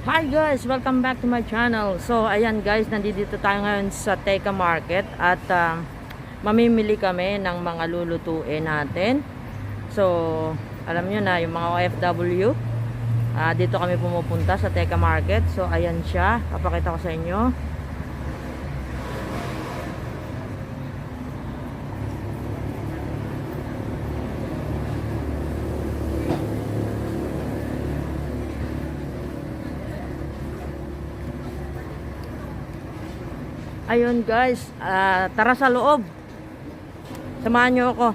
Hi guys! Welcome back to my channel. So ayan guys, nandito tayo ngayon sa Teka Market at mamimili kami ng mga lulutuin natin. So alam nyo na yung mga OFW, dito kami pumupunta sa Teka Market. So ayan siya, papakita ko sa inyo. Ayun guys, tara sa loob. Samahan nyo ako.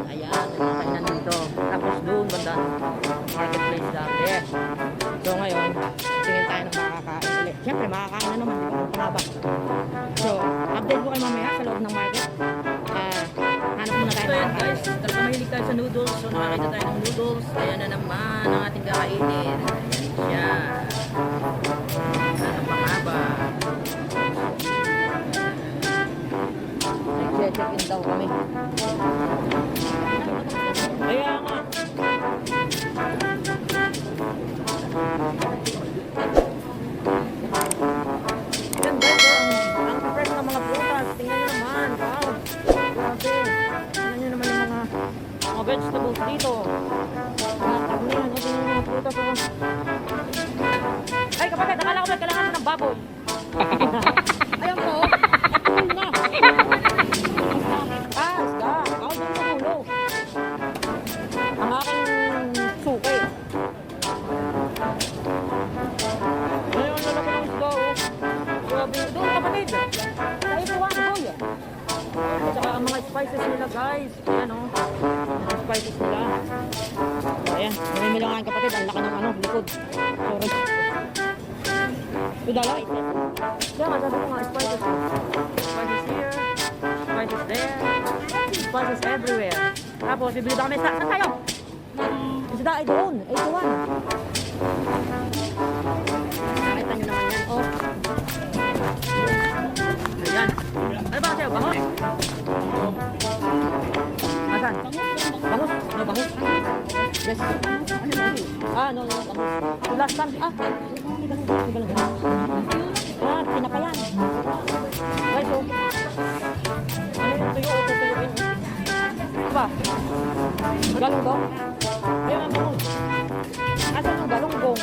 Ayan, may mga kainan dito. Tapos doon, banda marketplace dati. So ngayon, tingin tayo ng makakain ulit. Siyempre, makakain na naman, di ba? Panaba. So, update ko kayo mamaya sa loob ng market. Hanap muna tayo. So yan guys, talaga mahilig tayo sa noodles. So nakakita tayo ng noodles. Ayan na naman ang ating kakainin. Ayan siya. Ang panghaba. Nag-check-in daw kami. Kaya nga. Yan guys, ang fresh ng mga prutas. Tingnan nyo naman. Wow. Grabe. Tingnan nyo naman yung mga vegetables dito. Mga karnihan. Tingnan nyo mga prutas. Ay kapatid, akala ko ba kailangan ng baboy? Ayan po. Ayun na. Isda. Ako dun sa ulo. Ang aking suki. Ngayon, lalaki ng isda, oh. Grabe. Doon, kapatid. Sa ipuan, boy. At saka ang mga spices nila, guys. Ayan, oh. Ang spices nila. Ayan. Mamimili nga ang kapatid. Ang laki ng likod. Sorry. Udala. Kaya nga, sabi ko nga, spices. Spices here. Spices there. Spices everywhere. Tapos, bibili na kami sa... Saan tayo? Isda ay doon. 81. Nakita nyo naman yan. Oh. Ayan. Ano ba sa'yo? Bangus? Asan? Bangus? No, bangus? Yes. No, bangus. Last time. Pinapayan. Guys, oh. Ano yung tuyo o tutuyuin? Ano ba? Galunggong? Ayun ang bangus. Asan yung galunggong?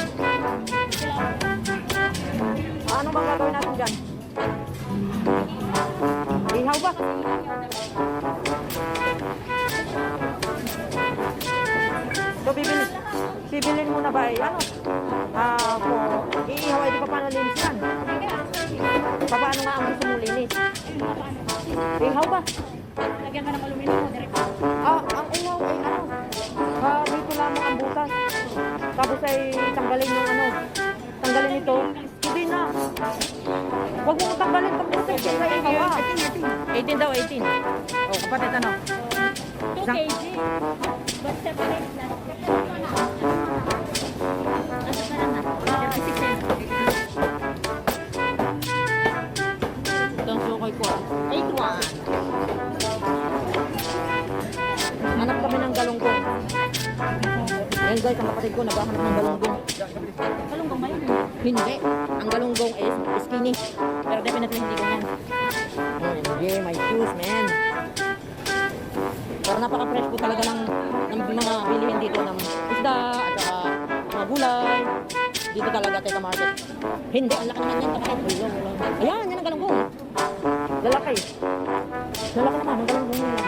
Ano bang gagawin natin dyan? Ihaw ba? So bibilin mo na ba ay ano? Iihaw ay di pa paano linis yan? Paano nga ang gusto mo linis? Ihaw ba? Lagyan ka ng aluminum mo, direct. Ang ihaw ay ano? Dito lamang ang butas. Tapos ay tanggalin yung ano? Tanggalin ito. Hindi na. Huwag mo tanggalin pag butas. Kaya ihaw 18 daw, 18. Oh, kapatid ano? 2 kg. But separate na. Ano ka lang na? 36 cents. Ito ang sukay ko. 81. Hanap kami ng galunggong. Ayan guys, ang kapatid ko naghahanap ng galunggong. Galunggong ba yun? Hindi. Ang galunggong is skinny. Pero definitely hindi ko yan. Hindi, my shoes, man. Pero napaka-fresh po talaga ng mga bilihin dito ng isda at saka mga gulay. Dito talaga, Teka Market. Hindi, ang laki naman yan, kapatid. Ayan, yan ang galunggong. Lalaki. Lalaki naman, ang galunggong nila.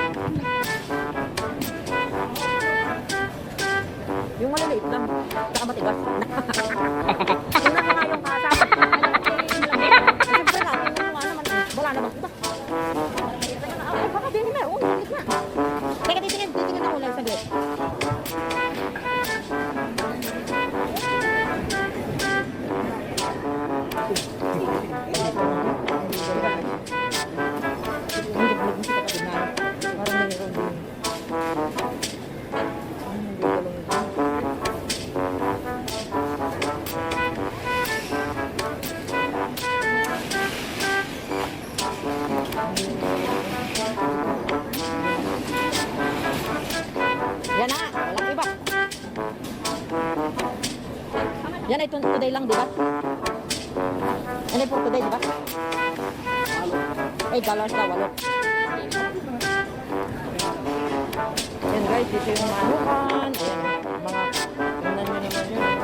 Yung maliliit lang, saka matigas. Tingnan mo nga yung kasa. Siyempre natin yung ano naman, wala naman. Ay, baka din na. Oo, saglit na. Teka, titingin ako lang saglit. Yan na, walang iba. Yan ay today lang, di ba? Yan ay for today, di ba? $8 na, walo. Yan guys, dito yung manukan. Ayan, mga, tingnan nyo naman yun.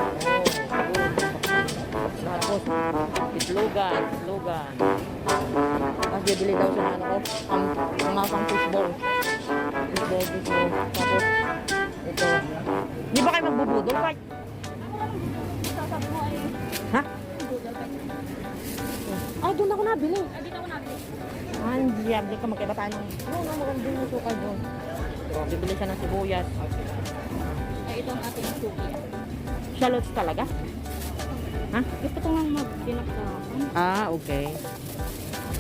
Oh, tapos, itlogan. Tapos, bibili daw siya na ano ko, mga pang fishball. Tapos, ito. Hindi ba kayo magbubudol, Pat? Sasabi mo ay Ha? budol pa. Ay, doon ako nabili. Ay, dito ako nabili. Ah, hindi yabli ka magkaiba tayo. Oo, magandang yung suka doon. So, bibili siya ng sibuyas. Ay, ito ang ating suki. Shallots talaga? Ha? Gusto ko nga mag-pinaktahan. Ah, okay.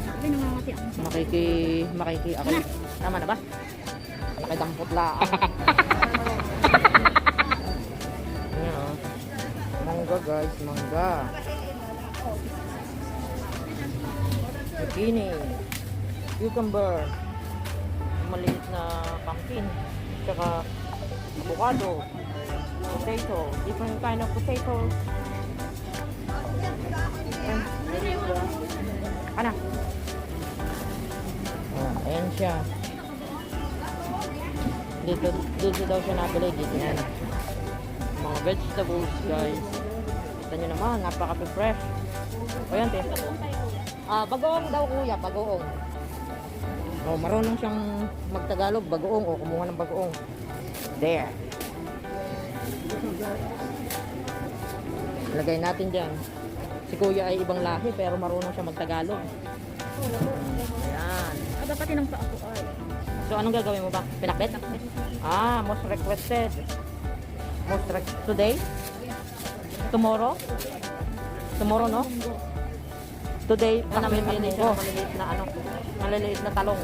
Sabi namamati ako. Makiki ako. Tama na ba? May dampot lang. Ayan, oh. Mangga guys, mangga. Zucchini. Cucumber. Maliit na pumpkin. Tsaka avocado. Potato. Different kind of potato. Ano? Oh, ayan siya. Dito daw siya nabili. Dito yan. Mga vegetables, guys. Kita nyo naman, napaka-fresh. O yan, te. Bagoong daw, kuya. Bagoong. Oh, marunong siyang magtagalog. Bagoong. O, kumuha ng bagoong. There. Lagay natin dyan. Si kuya ay ibang lahi, pero marunong siya magtagalog. Ayan. Dapat tinang pa ako ay. So, anong gagawin mo ba? Pinakbet? Most requested. Today? Tomorrow? Tomorrow, no? Today, namimili siya ng maliliit na talong.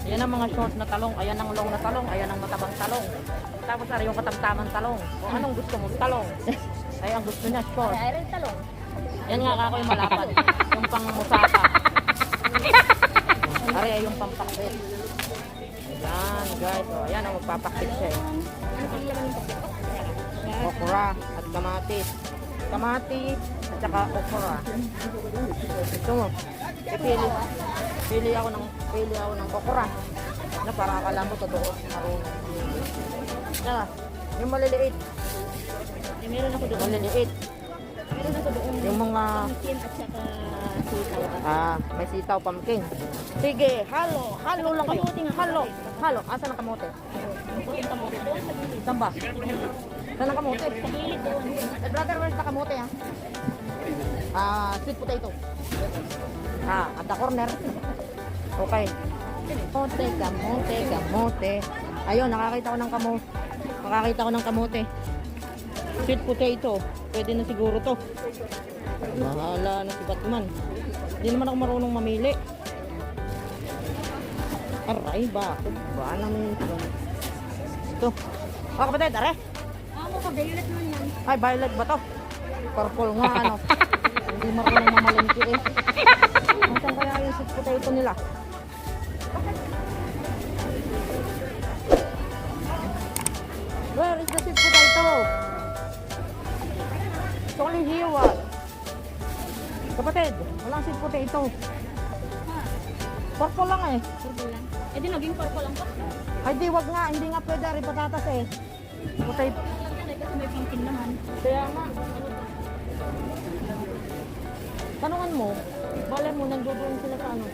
Ayan ang mga short na talong, ayan ang long na talong, ayan ang matabang talong. Tapos, ari yung katamtamang talong. Kung anong gusto mo, talong. Ay, ang gusto niya, short. Ay, rin talong. Yan nga ako yung malapad. Yung pang musaka. Ari ay yung pampakbet. Ayan, guys. O, ayan ang magpapakbet siya eh. Okra at kamatis. Kamatis at saka okra. Ito mo. Pili ako ng okra. Na para akala mo totoo. Marunong. Tara, yung maliliit. Ay, meron ako doon. Maliliit. Meron ako doon. Yung mga Pumpkin at saka sitaw. may sitaw pumpkin. Sige, halo lang kayo. Halo. Asan ang kamote? Puting kamote doon sa gilid. Saan ba? Saan ang kamote? Sa gilid doon. Brother, where's the kamote, ha? Sweet potato. At the corner. Okay. Kamote. Ayun, nakakita ko ng kamote. Sweet potato. Pwede na siguro to. Bahala na si Batman. Hindi naman ako marunong mamili. Aray, bakit ba naman ito? Kapatid, are? Mo ka, violet naman yan. Ay, violet ba to? Purple nga, ano? Hindi marunong mamalengke eh. Nasaan kaya yung sweet potato nila? Where is the sweet potato? It's only here, what? Kapatid, walang sweet potato. Purple lang eh. Purple lang. Eh di naging purple lang pa. Ay, di, wag nga. Hindi nga pwede. Ari patatas eh. Potato. Kasi may pumpkin naman. Kaya nga. Tanungan mo, bale mo, nandoon sila sa ano.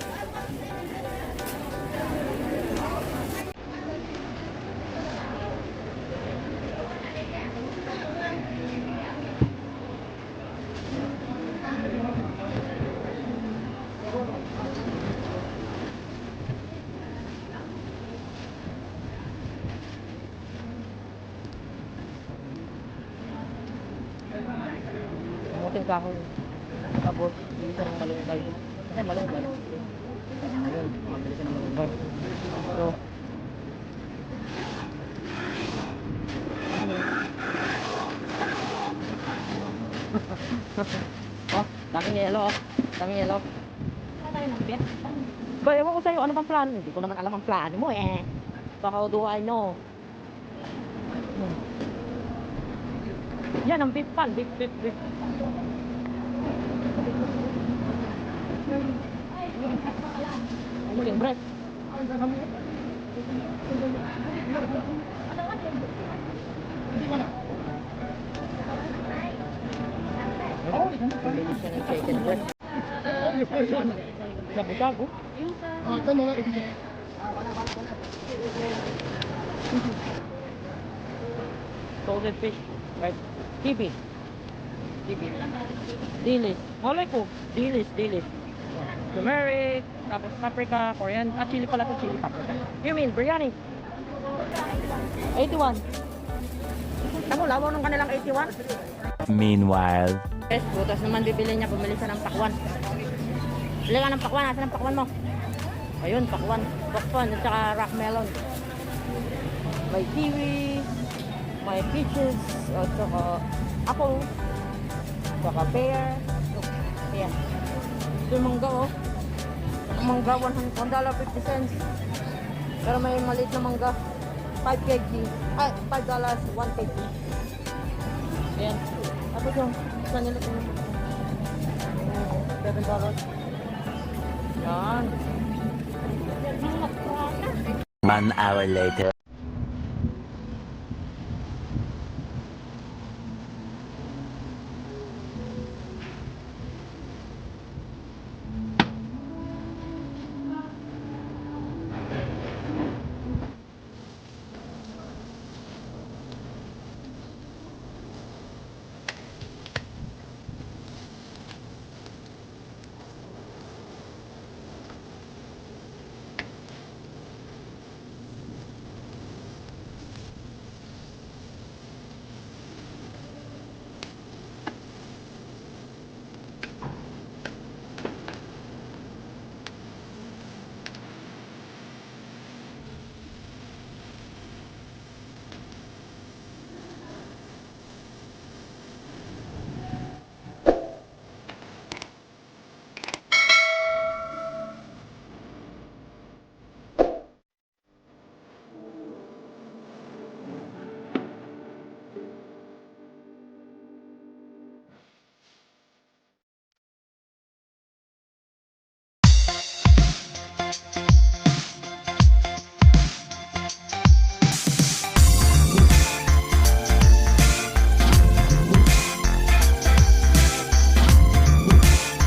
yung kahoy. Tapos, dito ng malunggay. Ay, malunggay. Ayun, mabilis na malunggay. So, oh, daming yelo. Daming yelo. Wala tayo ng bet. Ba, ewan ko sa'yo, ano bang plano? Hindi ko naman alam ang plano mo eh. Baka do I know? Yan ang beef pan, beef, beef, beef. Muling bread. Bumili siya ng chicken breast. Sabi-sago. Yung sa... Salted fish. Right. Kibi. Kibi. Dilis. Malay ko. Dilis, dilis. Turmeric. Tapos paprika, coriander. Ah, chili pala ito. Chili paprika. You mean biryani? 81. Tamo, lawa nung kanilang 81. Meanwhile. Yes, butas naman bibili niya. Bumili siya ng pakwan. Bili ka ng pakwan. Nasaan ang pakwan mo? Ayun, pakwan. Pakwan at saka rock melon. May kiwi. May peaches. At saka apple. Saka pear. Look, ayan. Ito yung mangga oh. Ang mangga, $1.50. Pero may maliit na mangga. 5 kg. Ay, $5, 1 kg. Ayan. Tapos yung isa nila ito. $7. Yan. 1 hour later.